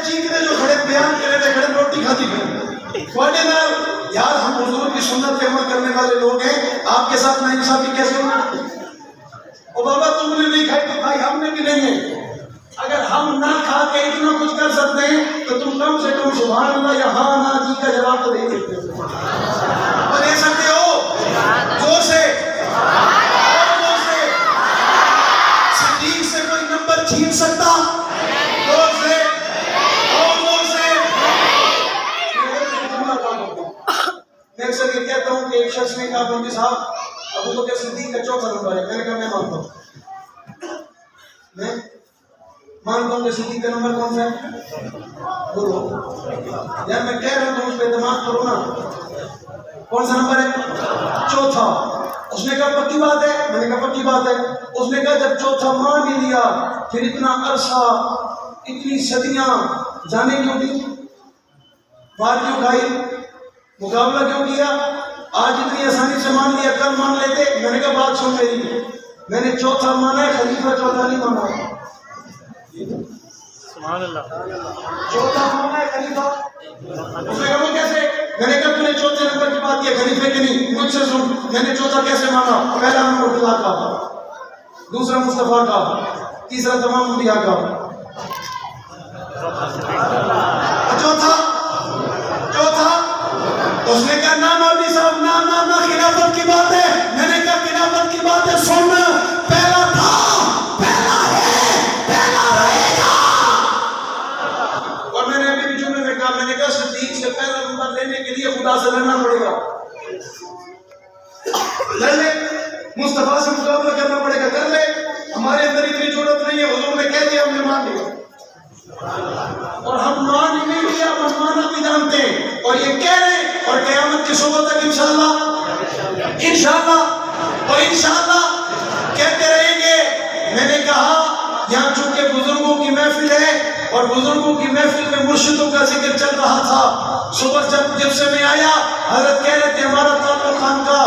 چیکنے جو کھڑے بیان کرے تھے کھڑے روٹی کھاتی کرے تھوڑے نال یار ہم حضور کی سنت پہ عمل کرنے والے لوگ ہیں آپ کے ساتھ ناانصافی کیسے ہونا؟ او بابا تم نے نہیں کھائی تو بھائی ہم نے بھی نہیں ہے. اگر ہم نہ کھا کے اتنا کچھ کر سکتے ہیں تو تم کم سے کم سبحان اللہ یا ہاں نا جی کا جواب تو دے سکتے ہو. اور دے سکتے ہو زور سے اور زور سے. صدیق سے کوئی نمبر چھین سکتا؟ زور سے اور زور سے. میں اکثر یہ کہتا ہوں کہ ایک شخص نے کہا مولوی صاحب ابو بکر صدیق کا چوتھا نمبر ہے. میں نے کہا میں مانتا ہوں میں مانتا ہوں کہ صدیق کا نمبر کون سا ہے؟ بولو یار میں کہہ رہا ہوں اس پہ اعتماد کرو نا. کون سا نمبر ہے؟ چوتھا. اس نے کہا پکی بات ہے. میں نے کہا پکی بات ہے. اس نے کہا جب چوتھا مان ہی لیا پھر اتنا عرصہ اتنی صدیاں جانے کیوں دی؟ مار کیوں کھائی؟ مقابلہ کیوں کیا؟ آج اتنی آسانی سے مان لیا کل مان لیتے. میں نے کہا بات سن میری میں نے چوتھا مانا ہے خلیفہ چوتھا نہیں مانا. سبحان اللہ. چوتھا مانا ہے خلیفہ. اس نے کہا وہ کیسے؟ میں نے کہا تو نے چوتھے نمبر کی بات کیا خلیفے کی نہیں. مجھ سے سن میں نے چوتھا کیسے مانا؟ پہلا نمبر خدا کا، دوسرا مصطفیٰ کا، تیسرا تمام انبیاء کا، چوتھا اس نے کہا نا مولوی صاحب نا خلافت کی بات ہے. میں نے کہا خلافت کی بات ہے سن پہلا تھا پہلا ہے پہلا رہے گا. اور میں نے ابھی بھی جملے میں کہا میں نے کہا صدیق سے پہلا نمبر لینے کے لیے خدا سے لڑنا پڑے گا. لڑ لے. مصطفیٰ سے مقابلہ کرنا پڑے گا کر لے. ہمارے اندر اتنی ضرورت نہیں ہے. حضور نے کہہ دیا ہم نے مان لیا اور ہم مان ہی نہیں لیا ہم مانا بھی جانتے ہیں اور یہ کہہ رہے ہیں اور قیامت کی صبح تک انشاءاللہ اور انشاءاللہ کہتے رہیں گے. میں نے کہا یہاں چونکہ بزرگوں کی محفل ہے اور بزرگوں کی محفل میں مرشدوں کا ذکر چل رہا تھا. صبح جب سے میں آیا حضرت کہہ رہے تھے ہمارا تعلق خانقاہ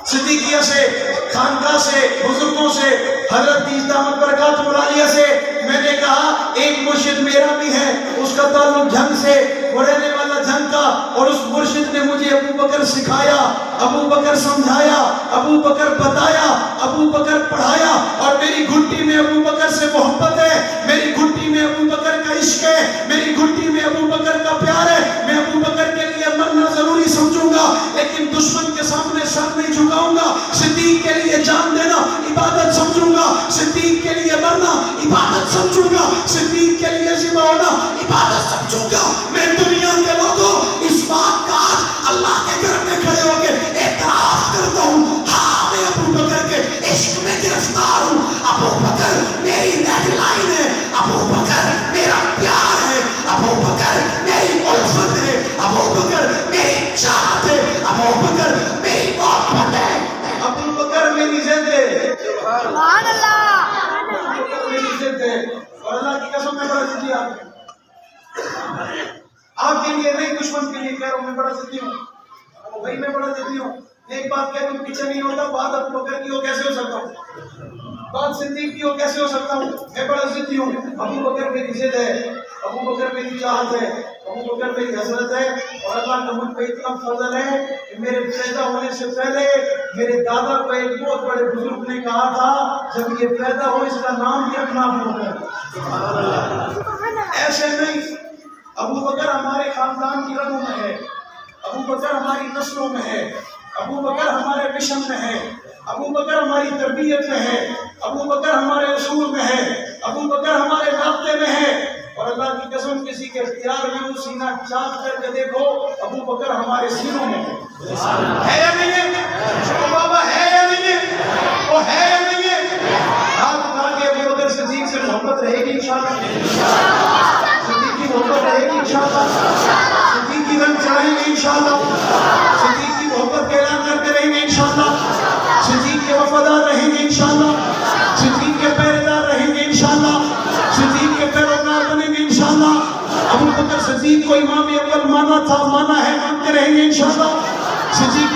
صدیقیہ سے خانقاہ سے بزرگوں سے حضرت تیز دامت برکاتہ العالیہ سے. میں نے کہا ایک مرشد میرا بھی ہے اس کا تعلق جھنگ سے وہ رہنے والا جھنگ کا اور اس مرشد نے مجھے ابو بکر سکھایا ابو بکر سمجھایا ابو بکر بتایا ابو بکر پڑھایا اور میری گھٹی میں ابو بکر سے محبت ہے. میری گھٹی میں ابو بکر کا عشق ہے. میری گھٹی میں ابو بکر کا پیار ہے. میں ابو بکر کے لیے مرنا ضروری سمجھوں گا لیکن دشمن کے سامنے سر نہیں جھکاؤں گا. صدیق کے لیے جان دینا عبادت سمجھوں گا. صدیق کے لیے مرنا عبادت سمجھوں گا. صدیق کے لیے ذبح ہونا عبادت سمجھوں گا. میں دنیا کے لوگوں اس بات کا آج اللہ کے گھر میں کھڑے ہو کے اعتراف کرتا ہوں. ہاں میں ابو بکر کے عشق میں گرفتار ہوں. ابو بکر میری ریڈ لائن ہے. ابو بکر میرا پیار ہے. ابو بکر میری الفت ہے. ابو بکر میری چاہت ہے. ابو بکر میری محبت ہے. ابو بکر میری زند ہے. سبحان اللہ. میری زند ہے اور اللہ کی قسم میں بڑا ضدی آپ کے لیے نہیں دشمن کے لیے کہہ رہا ہوں. میں بڑا ضدی ہوں بھائی میں بڑا ضدی ہوں. ایک بات کہہ دوں پیچھے نہیں ہوتا. بات ابو بکر کی ہو کیسے ہو سکتا ہوں؟ بات صدیق کی ہو کیسے ہو سکتا ہوں؟ میں بڑا ضدی ہوں. ابو بکر میری ضد ہے. ابو بکر میری چاہت ہے. ابو بکر میری حضرت ہے اور اللہ کا مجھ پہ اتنا فضل ہے کہ میرے پیدا ہونے سے پہلے میرے دادا کو ایک بہت بڑے بزرگ نے کہا تھا جب یہ پیدا ہو اس کا نام بھی اپنا ہوگا. ایسے نہیں. ابو بکر ہمارے خاندان کی رگوں میں ہے. ابو بکر ہماری نسلوں میں ہے. ابو بکر ہمارے مشن میں ہے. ابو بکر ہماری تربیت میں ہے. ابو بکر ہمارے اصول میں ہے. ابو بکر ہمارے رابطے میں ہے. اور اللہ کی قسم کسی کے اختیار میں وہ سینہ چاک کر کے دیکھو ابو بکر ہمارے سینوں میں ہے یا نہیں ہے؟ بابا ہے یا نہیں ہے؟ وہ ہے یا نہیں ہے؟ ہاتھ اٹھا کے ابو بکر صدیق سے محبت رہے گی انشاءاللہ. صدیق کی محبت رہے گی انشاءاللہ. صدیق کی رنگ چڑھائیں گے انشاءاللہ. صدیق کی محبت کا اعلان کرتے رہیں گے انشاءاللہ. صدیق کے وفادار رہیں گے انشاءاللہ. صدیق کے پہرےدار رہیں گے انشاءاللہ. صدیق کے پیروکار بنیں گے انشاءاللہ. ابو بکر صدیق کو امام اول مانا تھا مانا ہے مانتے رہیں گے انشاءاللہ. صدیق